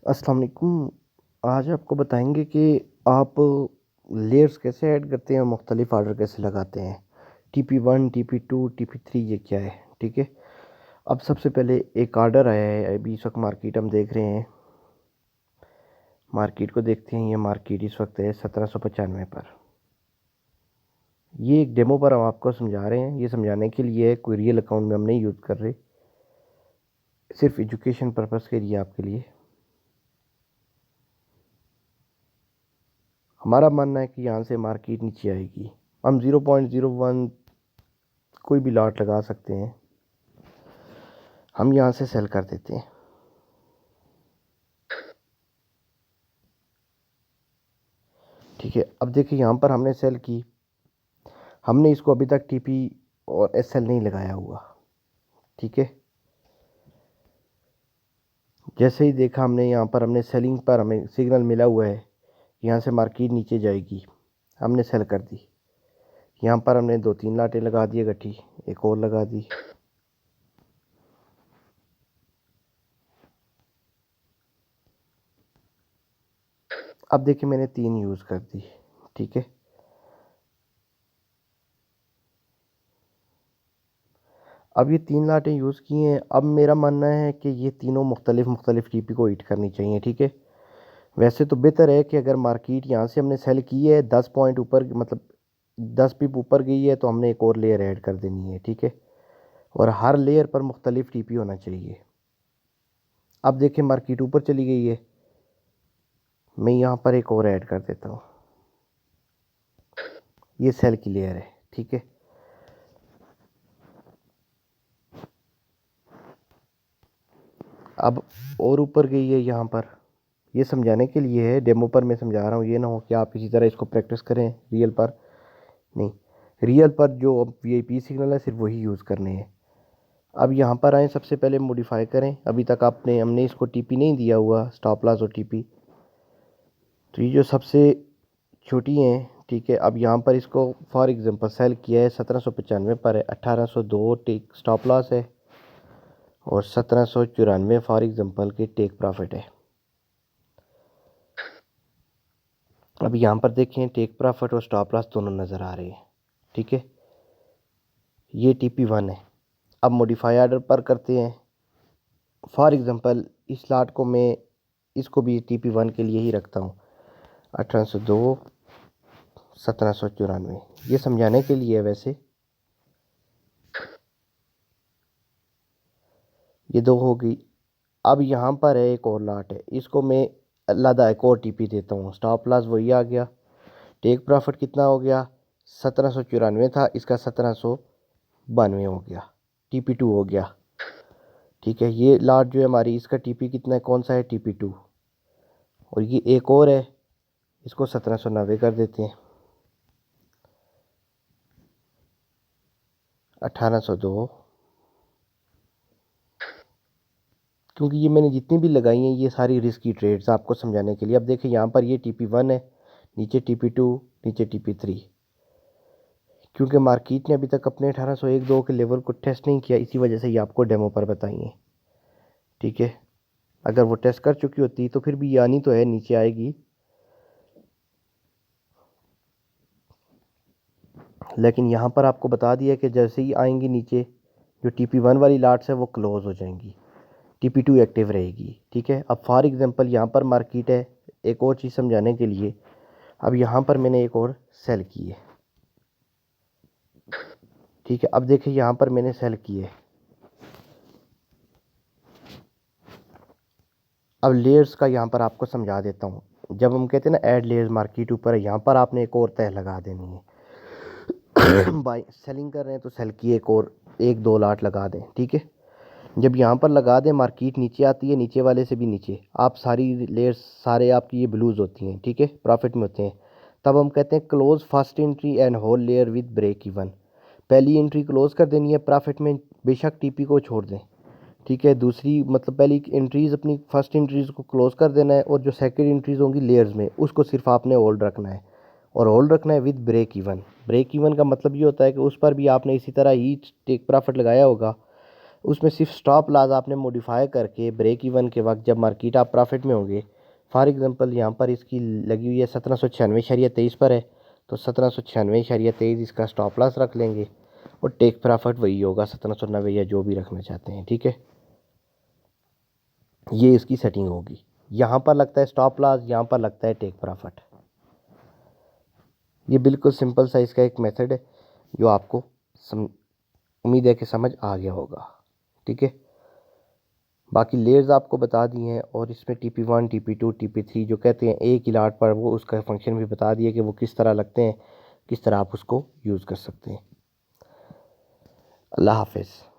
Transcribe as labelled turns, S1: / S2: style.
S1: अस्सलाम वालेकुम। आज आपको बताएंगे कि आप लेयर्स कैसे ऐड करते हैं और मुख्तलिफ आर्डर कैसे लगाते हैं। TP1, TP2, TP3 ये क्या है, ठीक है। अब सबसे पहले एक आर्डर आया है, अभी इस वक्त मार्केट हम देख रहे हैं। मार्केट को देखते हैं, ये मार्केट इस वक्त है 1795 पर। ये एक डेमो पर हम आपको समझा रहे हैं, ये समझाने के लिए है, कोई रियल अकाउंट में हम नहीं यूज़ कर रहे, सिर्फ एजुकेशन पर्पज़ के लिए आपके लिए। हमारा मानना है कि यहाँ से मार्केट नीचे आएगी, हम 0.01 कोई भी लॉट लगा सकते हैं, हम यहाँ से सेल कर देते हैं। ठीक है, अब देखिए यहाँ पर हमने सेल की, हमने इसको अभी तक TP और SL नहीं लगाया हुआ, ठीक है। जैसे ही देखा हमने यहाँ पर, हमने सेलिंग पर हमें सिग्नल मिला हुआ है, यहाँ से मार्केट नीचे जाएगी, हमने सेल कर दी। यहाँ पर हमने 2-3 लाटें लगा दी इकट्ठी, एक और लगा दी। अब देखिए मैंने 3 यूज़ कर दी, ठीक है। अब ये 3 लाटें यूज़ की हैं। अब मेरा मानना है कि ये तीनों मुख्तलिफ TP को हिट करनी चाहिए, ठीक है। वैसे तो बेहतर है कि अगर मार्केट यहाँ से हमने सेल की है 10 पॉइंट ऊपर, मतलब 10 पिप ऊपर गई है, तो हमने एक और लेयर ऐड कर देनी है, ठीक है। और हर लेयर पर मुख्तलिफ TP होना चाहिए। अब देखें मार्केट ऊपर चली गई है, मैं यहाँ पर एक और ऐड कर देता हूँ, ये सेल की लेयर है, ठीक है। अब और ऊपर गई है यहाँ पर, ये समझाने के लिए है, डेमो पर मैं समझा रहा हूँ, ये ना हो कि आप इसी तरह इसको प्रैक्टिस करें रियल पर। नहीं, रियल पर जो VIP सिग्नल है सिर्फ वही यूज़ करने हैं। अब यहाँ पर आए, सबसे पहले मॉडिफाई करें। अभी तक हमने इसको TP नहीं दिया हुआ, स्टॉप लॉस और TP, तो ये जो सबसे छोटी हैं, ठीक है। अब यहाँ पर इसको फॉर एग्जांपल सेल किया है 1795 पर है, 1802 टेक स्टॉप लॉस है और 1794 फॉर एग्जांपल के टेक प्रॉफिट है। अब यहाँ पर देखें टेक प्रॉफिट और स्टॉप लॉस दोनों नज़र आ रहे हैं, ठीक है। ये TP1 है। अब मॉडिफाई आर्डर पर करते हैं। फॉर एग्जांपल इस लाट को मैं, इसको भी TP1 के लिए ही रखता हूँ, 1802 1794, ये समझाने के लिए है। वैसे ये दो हो गई। अब यहाँ पर है एक और लाट है, इसको मैं अलग एक और TP देता हूँ, स्टॉप लॉस वही आ गया, टेक प्रॉफिट कितना हो गया, 1794 था, इसका 1792 हो गया, TP2 हो गया, ठीक है। ये लाट जो है हमारी, इसका TP कितना है, कौन सा है, TP2। और ये एक और है, इसको 1790 कर देते हैं, 1802, क्योंकि ये मैंने जितनी भी लगाई हैं ये सारी रिस्की ट्रेड्स आपको समझाने के लिए। अब देखिए यहाँ पर ये TP1 है, नीचे TP2, नीचे TP3। क्योंकि मार्केट ने अभी तक अपने 1801-2 के लेवल को टेस्ट नहीं किया, इसी वजह से ये आपको डेमो पर बताइए, ठीक है। अगर वो टेस्ट कर चुकी होती तो फिर भी ये आनी तो है, नीचे आएगी, लेकिन यहाँ पर आपको बता दिया कि जैसे ही आएंगी नीचे, जो TP1 वाली लाट्स है वो क्लोज हो जाएंगी, TP2 एक्टिव रहेगी, ठीक है। अब फॉर एग्जांपल यहाँ पर मार्केट है, एक और चीज़ समझाने के लिए, अब यहाँ पर मैंने एक और सेल की है, ठीक है। अब देखिए यहाँ पर मैंने सेल की है। अब लेयर्स का यहाँ पर आपको समझा देता हूँ। जब हम कहते हैं ना ऐड लेयर्स, मार्केट ऊपर है, यहाँ पर आपने एक और तह लगा देनी है। बाई सेलिंग कर रहे हैं तो सेल की एक और 1-2 लाट लगा दें, ठीक है। जब यहाँ पर लगा दें, मार्केट नीचे आती है, नीचे वाले से भी नीचे, आप सारी लेयर्स, सारे आपकी ये ब्लूज होती हैं, ठीक है, प्रॉफिट में होते हैं। तब हम कहते हैं close first entry and whole layer with break even. पहली एंट्री क्लोज कर देनी है प्रॉफिट में, बेशक TP को छोड़ दें, ठीक है। दूसरी मतलब पहली एंट्रीज़, अपनी फर्स्ट एंट्रीज़ को क्लोज कर देना है, और जो सेकंड एंट्रीज़ होंगी लेयर्स में, उसको सिर्फ आपने होल्ड रखना है, और होल्ड रखना है with break even. Break even का मतलब ये होता है कि उस पर भी आपने इसी तरह ही टेक प्रॉफिट लगाया होगा, उसमें सिर्फ स्टॉप लॉस आपने मॉडिफाई करके ब्रेक इवन के वक्त जब मार्केट आप प्रॉफिट में होंगे, फॉर एग्जांपल यहाँ पर इसकी लगी हुई है 1796.23 पर है, तो 1796.23 इसका स्टॉप लॉस रख लेंगे और टेक प्रॉफिट वही होगा 1790 या जो भी रखना चाहते हैं। ठीक है, ये इसकी सेटिंग होगी। यहाँ पर लगता है स्टॉप लॉस, यहाँ पर लगता है टेक प्रॉफिट। ये बिल्कुल सिंपल सा इसका एक मेथड है जो आपको उम्मीद है कि समझ आ गया होगा। ठीक है, बाकी लेयर्स आपको बता दी हैं और इसमें TP1 TP2 TP3 जो कहते हैं एक ही लाट पर, वो उसका फंक्शन भी बता दिया कि वो किस तरह लगते हैं, किस तरह आप उसको यूज़ कर सकते हैं। अल्लाह हाफिज़।